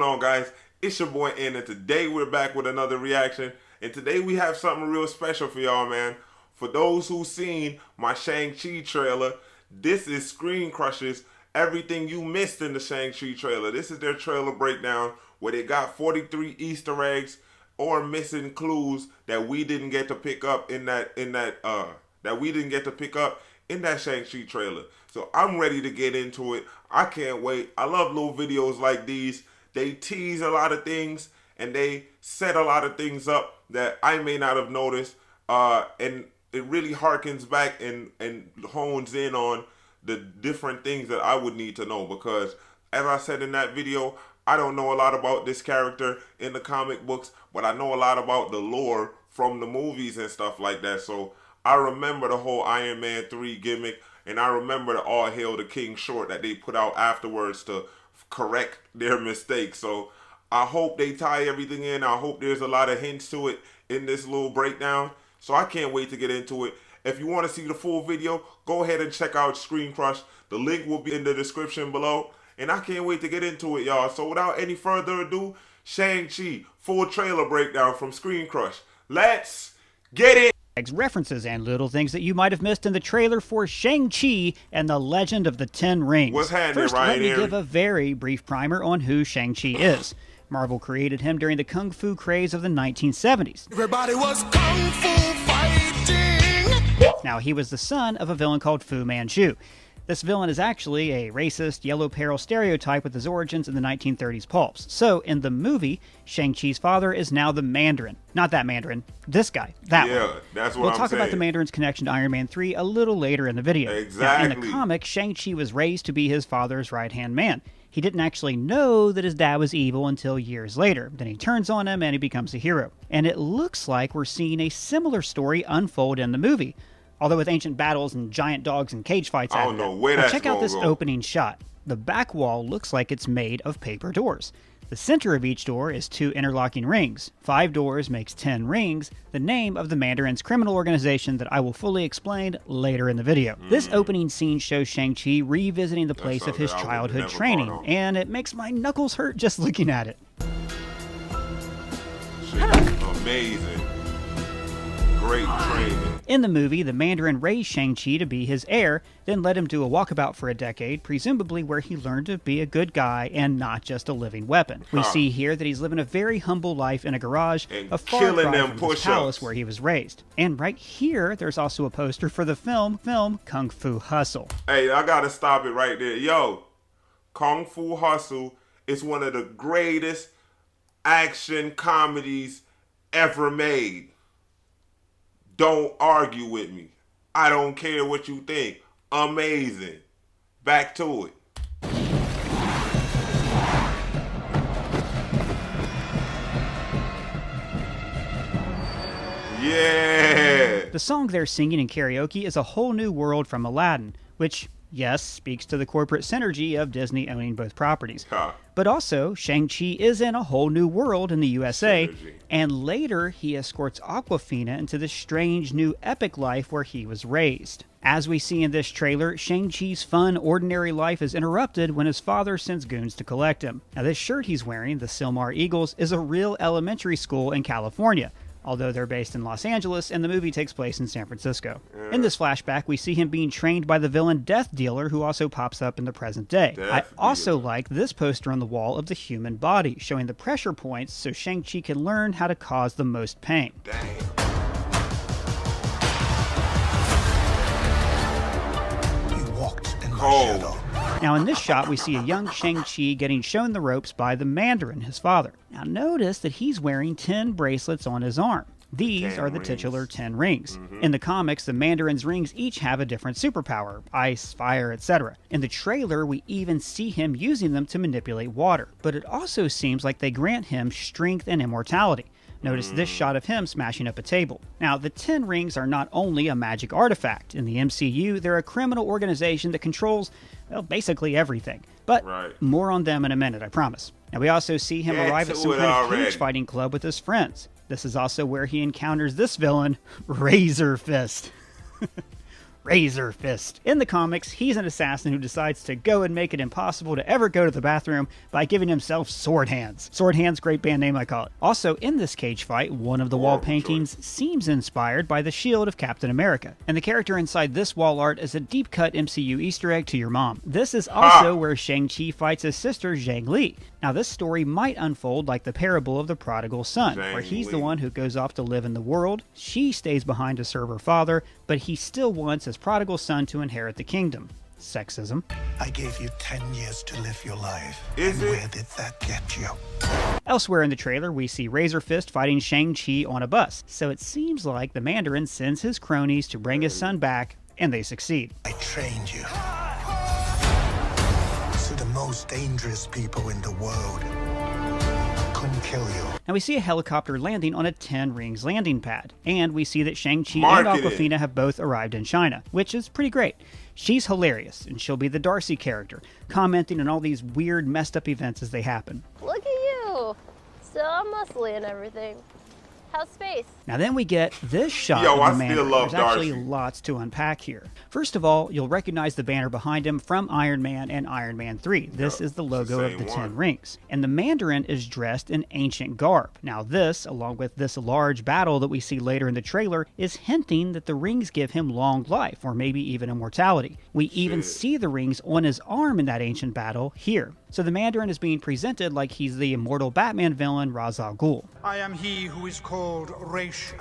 on, guys? It's your boy N, and today we're back with another reaction. And today we have something real special for y'all, man. For those who've seen my Shang-Chi trailer, this is ScreenCrush's Everything You Missed in the Shang-Chi trailer. This is their trailer breakdown where they got 43 Easter eggs or missing clues that we didn't get to pick up in that Shang-Chi trailer. So I'm ready to get into it. I can't wait. I love little videos like these. They tease a lot of things and they set a lot of things up that I may not have noticed. And it really harkens back and hones in on the different things that I would need to know, because as I said in that video, I don't know a lot about this character in the comic books, but I know a lot about the lore from the movies and stuff like that. So I remember the whole Iron Man 3 gimmick, and I remember the All Hail the King short that they put out afterwards to correct their mistakes. So I hope they tie everything in. I hope there's a lot of hints to it in this little breakdown. So I can't wait to get into it. If you want to see the full video, go ahead and check out ScreenCrush. The link will be in the description below. And I can't wait to get into it, y'all. So without any further ado, Shang-Chi full trailer breakdown from ScreenCrush. Let's get it! References and little things that you might have missed in the trailer for Shang-Chi and the Legend of the Ten Rings. What's happening, First, Ryan? let me give a very brief primer on who Shang-Chi is. Marvel created him during the kung fu craze of the 1970s. Everybody was kung fu fighting. Now, he was the son of a villain called Fu Manchu. This villain is actually a racist, yellow peril stereotype with his origins in the 1930s pulps. So, in the movie, Shang-Chi's father is now the Mandarin. Not that Mandarin, this guy, that one. Yeah, that's what We'll I'm talk saying. about the Mandarin's connection to Iron Man 3 a little later in the video. Exactly. Now, in the comic, Shang-Chi was raised to be his father's right-hand man. He didn't actually know that his dad was evil until years later. Then he turns on him and he becomes a hero. And it looks like we're seeing a similar story unfold in the movie, although with ancient battles and giant dogs and cage fights. I don't know where that's check out gonna this go. opening shot. The back wall looks like it's made of paper doors. The center of each door is 2 interlocking rings. 5 doors makes 10 rings, the name of the Mandarin's criminal organization that I will fully explain later in the video. This opening scene shows Shang-Chi revisiting the place of his something I would've childhood never training, thought of. and it makes my knuckles hurt just looking at it. Shit, amazing. Great training. In the movie, the Mandarin raised Shang-Chi to be his heir, then let him do a walkabout for a decade, presumably where he learned to be a good guy and not just a living weapon. We see here that he's living a very humble life in a garage, And a far killing cry them from his push-ups. palace where he was raised. And right here, there's also a poster for the film Kung Fu Hustle. Hey, I gotta stop it right there. Yo, Kung Fu Hustle is one of the greatest action comedies ever made. Don't argue with me. I don't care what you think. Amazing. Back to it. Yeah. The song they're singing in karaoke is A Whole New World from Aladdin, which, yes, speaks to the corporate synergy of Disney owning both properties. Huh. But also, Shang-Chi is in a whole new world in the USA, Synergy. and later he escorts Awkwafina into this strange new epic life where he was raised. As we see in this trailer, Shang-Chi's fun, ordinary life is interrupted when his father sends goons to collect him. Now, this shirt he's wearing, the Silmar Eagles, is a real elementary school in California, although they're based in Los Angeles and the movie takes place in San Francisco. In this flashback, we see him being trained by the villain Death Dealer, who also pops up in the present day. I also like this poster on the wall of the human body, showing the pressure points so Shang-Chi can learn how to cause the most pain. Damn. You walked in my Cold. shadow. Now in this shot, we see a young Shang-Chi getting shown the ropes by the Mandarin, his father. Now notice that he's wearing 10 bracelets on his arm. These 10 are the rings. titular 10 rings. In the comics, the Mandarin's rings each have a different superpower, ice, fire, etc. In the trailer, we even see him using them to manipulate water. But it also seems like they grant him strength and immortality. Notice this shot of him smashing up a table. Now, the 10 rings are not only a magic artifact. In the MCU, they're a criminal organization that controls, well, basically everything. But Right. more on them in a minute, I promise. Now, we also see him Get arrive at to some it kind of already. cage fighting club with his friends. This is also where he encounters this villain, Razor Fist. Razor Fist. In the comics, he's an assassin who decides to go and make it impossible to ever go to the bathroom by giving himself sword hands. Sword hands, great band name, I call it. Also, in this cage fight, one of the wall paintings seems inspired by the shield of Captain America. And the character inside this wall art is a deep-cut MCU Easter egg to your mom. This is also where Shang-Chi fights his sister, Zhang Li. Now, this story might unfold like the parable of the prodigal son, where he's the one who goes off to live in the world, she stays behind to serve her father, but he still wants his prodigal son to inherit the kingdom. Sexism. I gave you 10 years to live your life. Where did that get you? Elsewhere in the trailer, we see Razor Fist fighting Shang-Chi on a bus, so it seems like the Mandarin sends his cronies to bring his son back, and they succeed. I trained you. So the most dangerous people in the world couldn't kill you. Now we see a helicopter landing on a 10 Rings landing pad, and we see that Shang-Chi and Awkwafina have both arrived in China, which is pretty great. She's hilarious, and she'll be the Darcy character, commenting on all these weird, messed up events as they happen. Look at you! Still all muscly and everything. How's space? Now then we get this shot of the Mandarin. There's actually lots to unpack here. First of all, you'll recognize the banner behind him from Iron Man and Iron Man 3. This is the logo of the 10 Rings. And the Mandarin is dressed in ancient garb. Now this, along with this large battle that we see later in the trailer, is hinting that the rings give him long life, or maybe even immortality. We even see the rings on his arm in that ancient battle here. So the Mandarin is being presented like he's the immortal Batman villain Ra's al Ghul. I am he who is called Raish.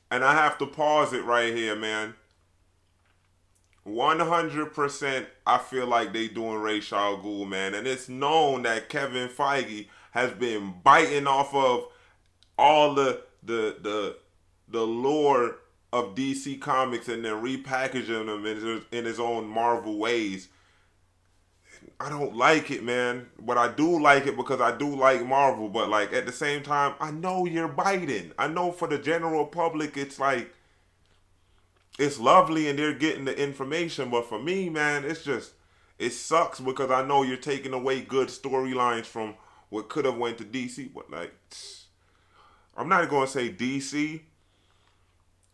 And I have to pause it right here, man. 100% I feel like they doing Ra's al Ghul, man. And it's known that Kevin Feige has been biting off of all the lore of DC Comics and then repackaging them in his own Marvel ways. I don't like it, man, but I do like it because I do like Marvel. But like at the same time, I know you're biting. I know for the general public, it's like it's lovely and they're getting the information. But for me, man, it's just it sucks because I know you're taking away good storylines from what could have went to DC. But like, I'm not gonna say DC.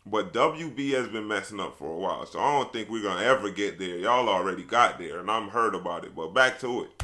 But WB has been messing up for a while, so I don't think we're going to ever get there. Y'all already got there, and I'm heard about it, but back to it.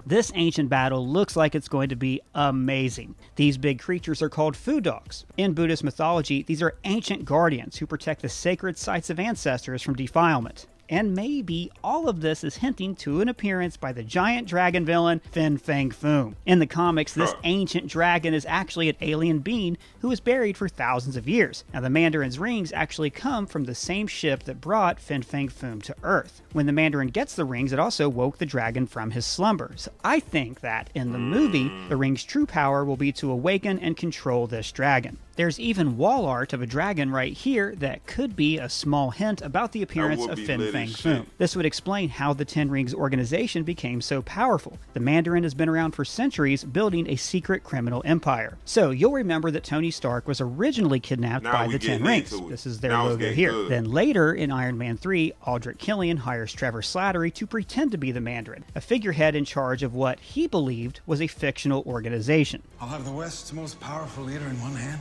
This ancient battle looks like it's going to be amazing. These big creatures are called Fu Dogs. In Buddhist mythology, these are ancient guardians who protect the sacred sites of ancestors from defilement. And maybe all of this is hinting to an appearance by the giant dragon villain, Fin Fang Foom. In the comics, this ancient dragon is actually an alien being who was buried for thousands of years. Now, the Mandarin's rings actually come from the same ship that brought Fin Fang Foom to Earth. When the Mandarin gets the rings, it also woke the dragon from his slumber. So I think that in the movie, the ring's true power will be to awaken and control this dragon. There's even wall art of a dragon right here that could be a small hint about the appearance of Fin Fang Foom. This would explain how the Ten Rings organization became so powerful. The Mandarin has been around for centuries, building a secret criminal empire. So you'll remember that Tony Stark was originally kidnapped by the Ten Rings. This is their logo here. Then later in Iron Man 3, Aldrich Killian hires Trevor Slattery to pretend to be the Mandarin, a figurehead in charge of what he believed was a fictional organization. I'll have the West's most powerful leader in one hand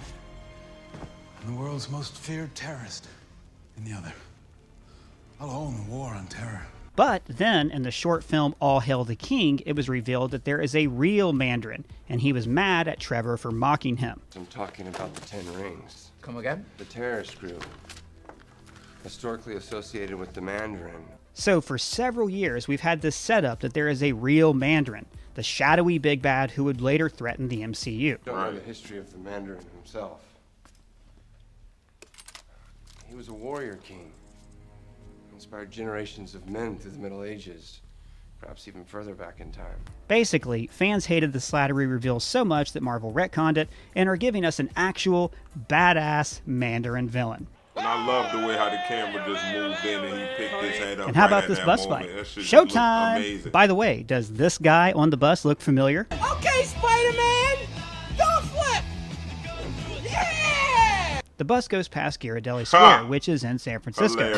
and the world's most feared terrorist in the other. I'll own the war on terror. But then, in the short film All Hail the King, it was revealed that there is a real Mandarin, and he was mad at Trevor for mocking him. I'm talking about the Ten Rings. Come again? The terrorist group, historically associated with the Mandarin. So for several years, we've had this setup that there is a real Mandarin, the shadowy big bad who would later threaten the MCU. Don't know the history of the Mandarin himself. He was a warrior king. Inspired generations of men through the Middle Ages, perhaps even further back in time. Basically, fans hated the Slattery reveal so much that Marvel retconned it and are giving us an actual badass Mandarin villain. And I love the way how the camera just moved in and he picked his head up. And how about this bus fight? Showtime! By the way, does this guy on the bus look familiar? Okay, Spider-Man! Don't flip! Yeah! The bus goes past Ghirardelli Square, which is in San Francisco.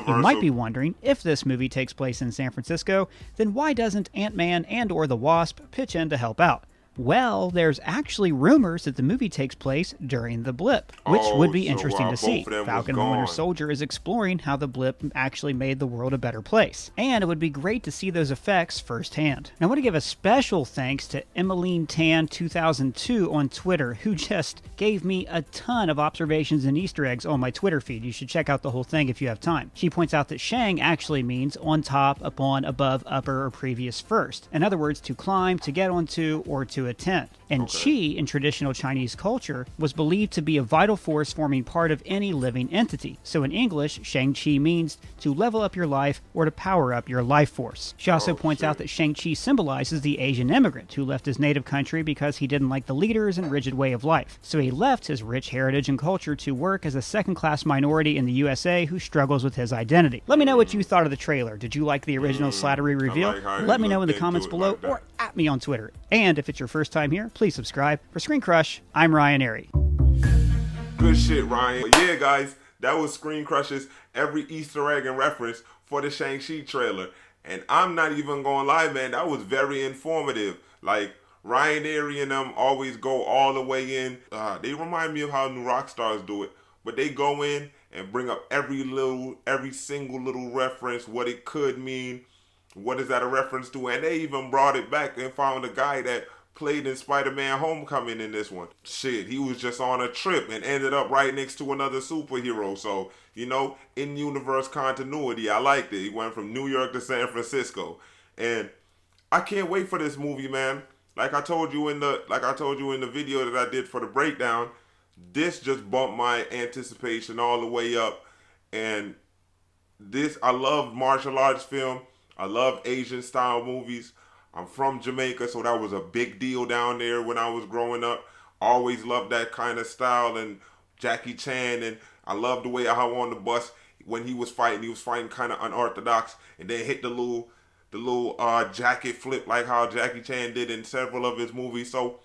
You might be wondering, if this movie takes place in San Francisco, then why doesn't Ant-Man and or the Wasp pitch in to help out? Well, there's actually rumors that the movie takes place during the blip, which would be interesting to see. Falcon and the Winter Soldier is exploring how the blip actually made the world a better place, and it would be great to see those effects firsthand. Now, I want to give a special thanks to Emmeline Tan 2002 on Twitter, who just gave me a ton of observations and Easter eggs on my Twitter feed. You should check out the whole thing if you have time. She points out that Shang actually means on top, upon, above, upper, or previous first. In other words, to climb, to get onto, or to attend. And Chi, in traditional Chinese culture, was believed to be a vital force forming part of any living entity. So in English, Shang-Chi means to level up your life or to power up your life force. She also points out that Shang-Chi symbolizes the Asian immigrant who left his native country because he didn't like the leaders and rigid way of life. So he left his rich heritage and culture to work as a second-class minority in the USA who struggles with his identity. Let me know what you thought of the trailer. Did you like the original slattery reveal? Let me know in the comments below or at me on Twitter. And if it's your first time here, please subscribe. For ScreenCrush, I'm Ryan Airy. Good shit, Ryan. But yeah, guys, that was ScreenCrush's every Easter egg and reference for the Shang-Chi trailer. And I'm not even gonna lie, man, that was very informative. Like, Ryan Airy and them always go all the way in. They remind me of how new rock stars do it. But they go in and bring up every single little reference, what it could mean, what is that a reference to, and they even brought it back and found a guy that played in Spider-Man Homecoming in this one. Shit, he was just on a trip and ended up right next to another superhero. So, you know, in-universe continuity, I liked it. He went from New York to San Francisco. And I can't wait for this movie, man. Like I told you in the video that I did for the breakdown, this just bumped my anticipation all the way up. And this, I love martial arts film. I love Asian style movies. I'm from Jamaica, so that was a big deal down there when I was growing up. Always loved that kind of style, and Jackie Chan, and I loved the way how on the bus when he was fighting kind of unorthodox, and then hit the little jacket flip like how Jackie Chan did in several of his movies. So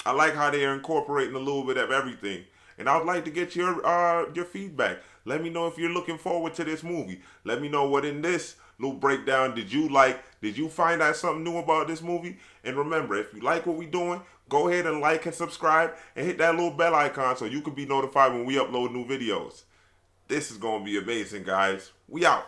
I like how they're incorporating a little bit of everything. And I would like to get your feedback. Let me know if you're looking forward to this movie. Let me know what in this little breakdown did you like. Did you find out something new about this movie? And remember, if you like what we're doing, go ahead and like and subscribe and hit that little bell icon so you can be notified when we upload new videos. This is going to be amazing, guys. We out.